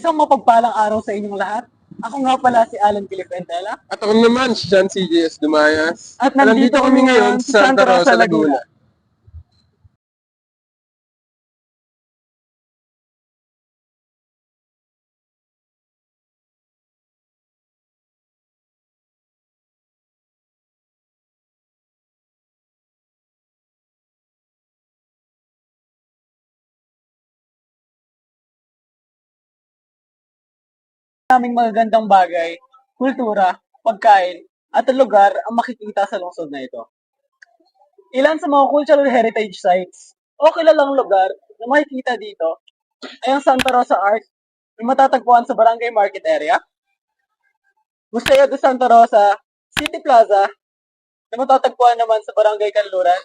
Isang mapagpalang araw sa inyong lahat. Ako nga pala si Alan Filipentela. At ako naman, si John CJS Dumayas. At nandito kami ngayon sa Santa Rosa, Laguna. Naming magagandang bagay, kultura, pagkain, at lugar ang makikita sa lungsod na ito. Ilan sa mga cultural heritage sites o kilalang lugar na makikita dito ay ang Santa Rosa Art na matatagpuan sa Barangay Market Area, Museo de Santa Rosa City Plaza na matatagpuan naman sa Barangay Kanluran.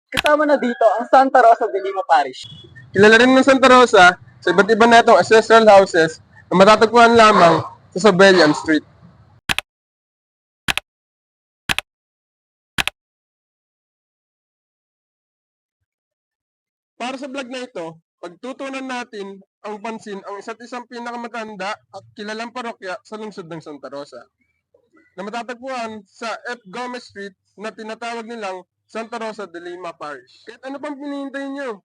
Kasama na dito ang Santa Rosa de Lima Parish. Kilala rin ng Santa Rosa sa iba't iba natong ancestral houses na matatagpuan lamang sa Sobelian Street. Para sa vlog na ito, pagtutunan natin ang pansin ang isa't isang pinakamatanda at kilalang parokya sa lungsod ng Santa Rosa na matatagpuan sa F. Gomez Street na tinatawag nilang Santa Rosa de Lima Parish. Kahit ano pang pinihintay nyo,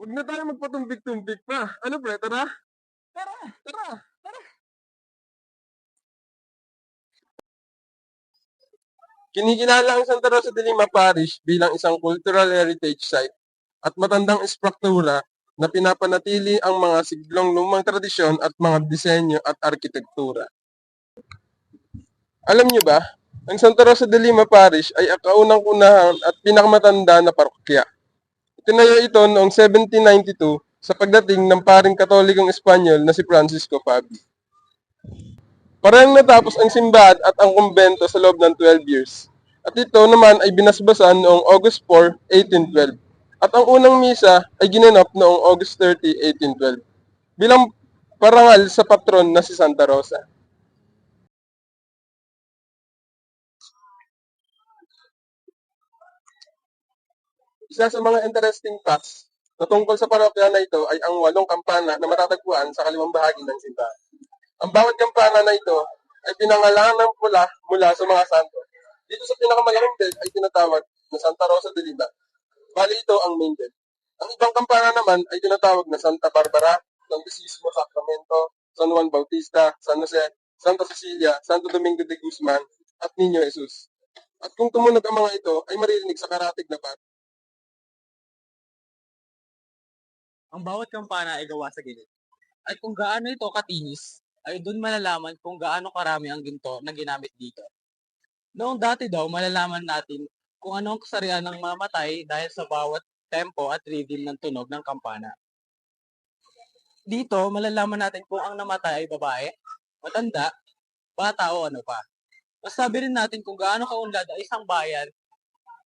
huwag na tayo magpatumbik-tumbik pa. Ano pre, tara? Tara! Kinikilala ang Santa Rosa de Lima Parish bilang isang cultural heritage site at matandang istruktura na pinapanatili ang mga siglong lumang tradisyon at mga disenyo at arkitektura. Alam niyo ba, ang Santa Rosa de Lima Parish ay ang kaunang-unahan at pinakamatanda na parokya. Itinayo ito noong 1792 sa pagdating ng paring Katolikong Espanyol na si Francisco Pabi. Parehong natapos ang simbahan at ang kumbento sa loob ng 12 years. At ito naman ay binasbasan noong August 4, 1812. At ang unang misa ay ginanap noong August 30, 1812 bilang parangal sa patron na si Santa Rosa. Isa sa mga interesting facts na tungkol sa parokya na ito ay ang 8 kampana na matatagpuan sa kaliwang bahagi ng simbahan. Ang bawat kampana na ito ay pinangalan ng pula mula sa mga santo. Dito sa pinakamalaking bell ay tinatawag na Santa Rosa de Lima. Bali ito ang main bell. Ang ibang kampana naman ay tinatawag na Santa Barbara, San Isidro Sacramento, San Juan Bautista, San Jose, Santa Cecilia, Santo Domingo de Guzman, at Niño Jesus. At kung tumunog ang mga ito, ay maririnig sa karatig na bar. Ang bawat kampana ay gawa sa gilid. At kung gaano ito katinis, ay doon malalaman kung gaano karami ang ginto na ginamit dito. Noong dati daw, malalaman natin kung ano ang kasarian ng mamatay dahil sa bawat tempo at rhythm ng tunog ng kampana. Dito, malalaman natin kung ang namatay ay babae, matanda, bata o ano pa. Masabi rin natin kung gaano kaunlad ang isang bayan,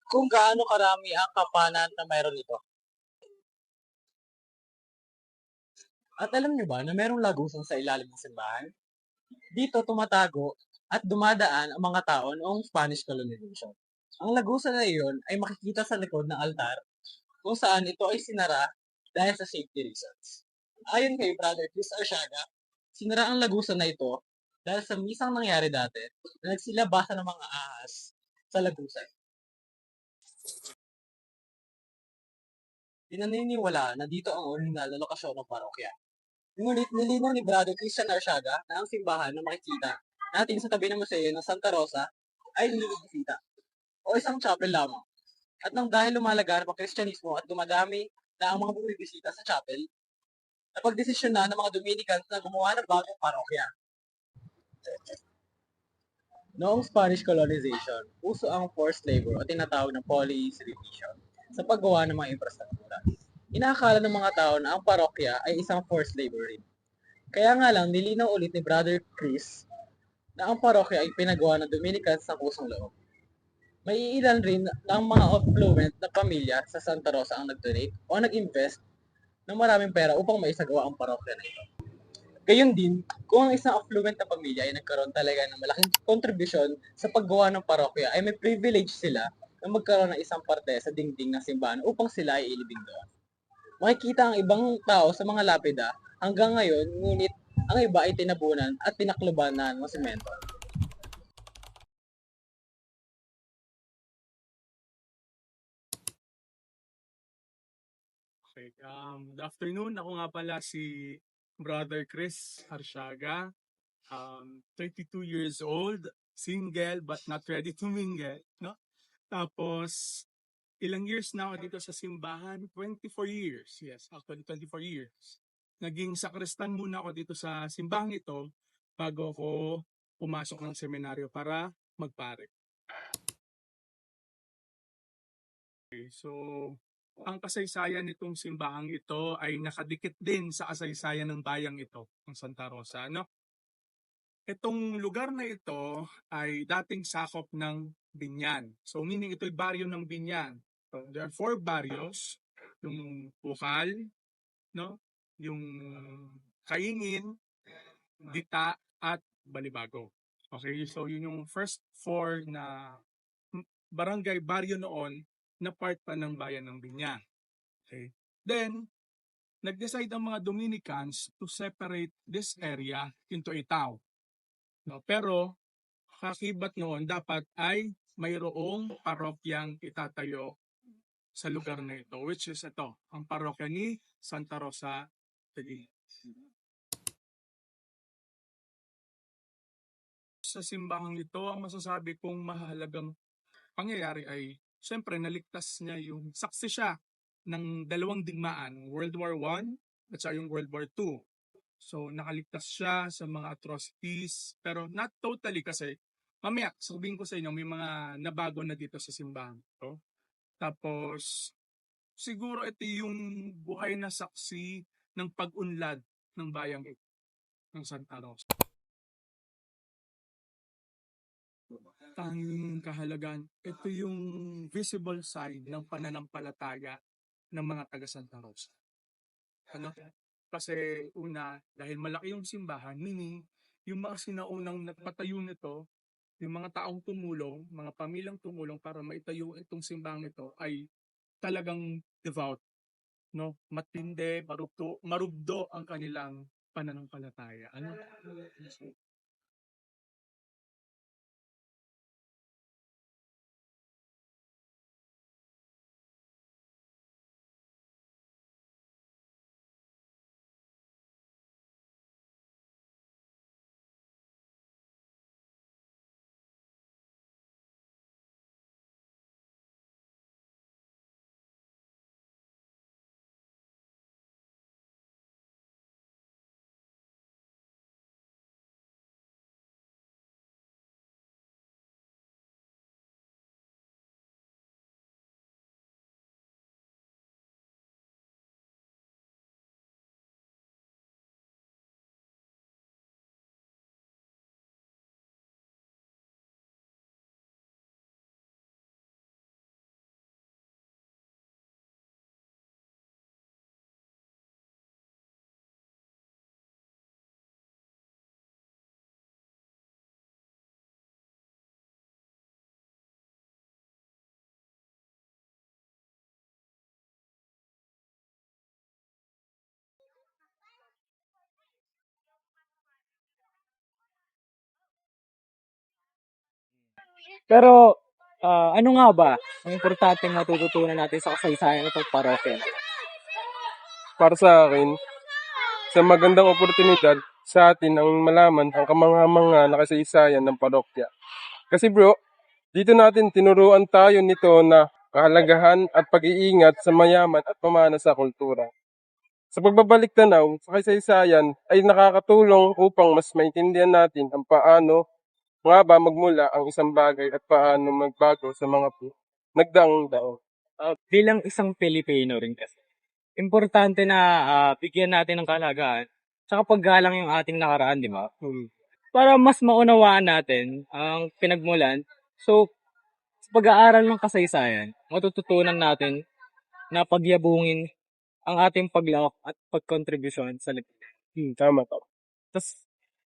kung gaano karami ang kampanan na mayroon ito. At alam niyo ba na mayroong lagusan sa ilalim ng simbahan? Dito tumatago at dumadaan ang mga tao noong Spanish colonization. Ang lagusan na iyon ay makikita sa likod ng altar kung saan ito ay sinara dahil sa safety reasons. Ayon kay Brother Chris Arsiaga, sinara ang lagusan na ito dahil sa misang nangyari dati na nagsilabasan ng mga ahas sa lagusan. Pinaniniwalaan na dito ang original na lokasyon ng parokya. Ngunit nilinaw ni Brother Christian Arsiaga na ang simbahan na makikita natin sa tabi ng museo ng Santa Rosa ay nililibisita o isang chapel lamang. At nang dahil lumalaganap ang Kristyanismo at dumadami na ang mga bumibisita sa chapel, napagdesisyon na ng mga Dominicans na gumawa ng bagong parokya. Noong Spanish colonization, uso ang forced labor o tinatawag na police revision sa paggawa ng mga infrastruktura. Inaakala ng mga tao na ang parokya ay isang forced labor rin. Kaya nga lang, nilinaw ulit ni Brother Chris na ang parokya ay pinagawa ng Dominicans sa kusang loob. May ilan rin ng mga affluent na pamilya sa Santa Rosa ang nag-donate o nag-invest ng maraming pera upang maisagawa ang parokya na ito. Gayun din, kung ang isang affluent na pamilya ay nagkaroon talaga ng malaking kontribusyon sa paggawa ng parokya, ay may privilege sila na magkaroon ng isang parte sa dingding ng simbahan upang sila ay ilibing doon. Makikita ang ibang tao sa mga lapida hanggang ngayon, ngunit Ang iba ay tinabunan at tinaklubanan ng semento. Okay. Good afternoon. Ako nga pala si Brother Chris Harshaga. 32 years old, single but not ready to mingle, no? Tapos ilang years na ako dito sa simbahan? 24 years. Yes, actually 24 years. Naging sakristan muna ako dito sa simbahan ito bago ako pumasok ng seminaryo para magpare. Okay, so ang kasaysayan nitong simbahang ito ay nakadikit din sa kasaysayan ng bayang ito, ng Santa Rosa, no? Itong lugar na ito ay dating sakop ng Binyan. So meaning ito ay baryo ng Binyan. So, there are 4 barrios, yung Bukal, no? Yung Kaingin, Dita, at Balibago. Okay, so yun yung first 4 na barangay baryo noon na part pa ng bayan ng Binyan. Okay. Then, nag-decide ang mga Dominicans to separate this area into a town. No, pero kakibat noon dapat ay mayroong parokyang itatayo sa lugar na ito, which is ito, ang parokya ni Santa Rosa de Lima. Sa simbahang ito, ang masasabi kong mahalagang pangyayari ay syempre naligtas niya yung saksi siya ng 2 digmaan, World War I at saka yung World War II. So nakaligtas siya sa mga atrocities, pero not totally kasi mamaya sabihin ko sa inyo may mga nabago na dito sa simbahan. So, tapos siguro ito yung buhay na saksi ng pag-unlad ng bayang ito, ng Santa Rosa. Tanging kahalagan, ito yung visible sign ng pananampalataya ng mga taga Santa Rosa. Ano? Kasi una, dahil malaki yung simbahan, meaning yung mga sinaunang nagpatayo nito, yung mga taong tumulong, mga pamilyang tumulong para maitayo itong simbahan ito ay talagang devout, no? Matindi, marubdo ang kanilang pananampalataya. Ano? Pero, ano nga ba ang importanteng matututunan natin sa kasaysayan ng parokya? Para sa akin, sa magandang oportunidad sa atin ang malaman ang kamangha-mangha na kasaysayan ng parokya. Kasi bro, dito natin tinuruan tayo nito na kahalagahan at pag-iingat sa mayaman at pamana sa kultura. Sa pagbabalik tanaw sa kasaysayan ay nakakatulong upang mas maintindihan natin ang paano nga ba magmula ang isang bagay at paano magbago sa mga nagdaang taon. Bilang isang Pilipino rin kasi, importante na bigyan natin ng kahalagahan tsaka paggalang yung ating nakaraan, di ba? Para mas maunawaan natin ang pinagmulan. So, sa pag-aaral ng kasaysayan, matututunan natin na pagyabungin ang ating paglawak at pagkontribusyon sa lipunan. Tama to. Tapos,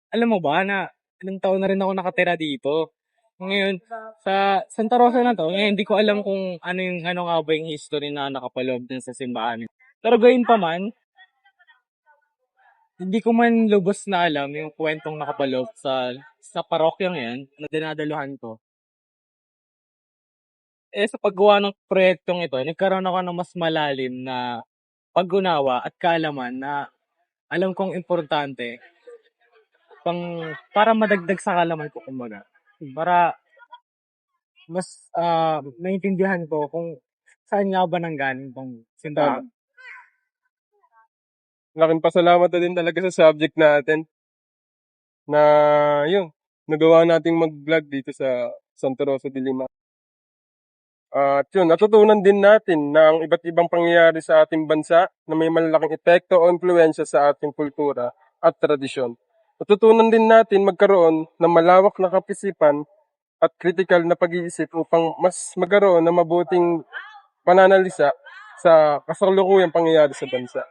alam mo ba na ilang taon na rin ako nakatira dito. Ngayon, sa Santa Rosa na to, ngayon hindi ko alam kung ano nga ba yung history na nakapaloob din sa simbahan. Pero gayon pa man, hindi ko man lubos na alam yung kwentong nakapaloob sa parokyang yan na dinadaluhan ko. Sa paggawa ng proyektong ito, nagkaroon ako ng mas malalim na pag-unawa at kaalaman na alam kong importante para madagdag sa kaalaman ko, kumbaga. Para mas maintindihan ko kung saan nga ba nanggaling tong simbahan. Laking pasalamat na din talaga sa subject natin na yun, nagawa nating mag-vlog dito sa Santa Rosa de Lima. At yun, natutunan din natin na ang iba't ibang pangyayari sa ating bansa na may malalaking epekto o impluensya sa ating kultura at tradisyon. Natutunan din natin magkaroon ng malawak na kapisipan at critical na pag-iisip upang mas magkaroon ng mabuting pananalisa sa kasalukuyang pangyayari sa bansa.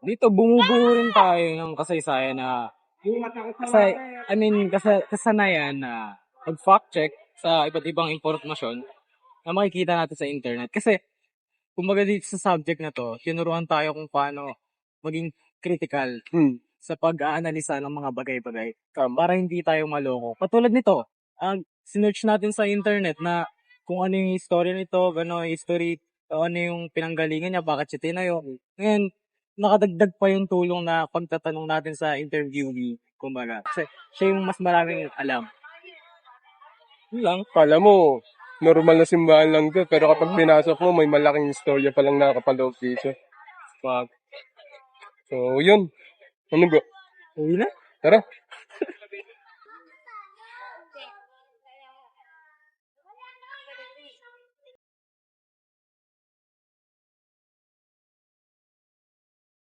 Dito, bumubuo rin tayo ng kasaysayan na kasanayan na mag-fact check sa iba't ibang impormasyon na makikita natin sa internet. Kasi, kumbaga dito sa subject na to, tinuruan tayo kung paano maging critical sa pag-aanalisa ng mga bagay-bagay para hindi tayo maloko. Katulad nito, sinearch natin sa internet na kung ano yung history nito, gano'n, history, ano yung pinanggalingan niya, bakit siya tinayo. Ngayon, nakadagdag pa yung tulong na pagtatanong natin sa interviewee, kumbaga. Kasi siya yung mas maraming alam. Yun lang. Kala mo, normal na simbahan lang to, pero kapag pinasok mo, may malaking istorya palang nakapaloob dito. Pag, So, yun. Ano ba? uwi na? Tara.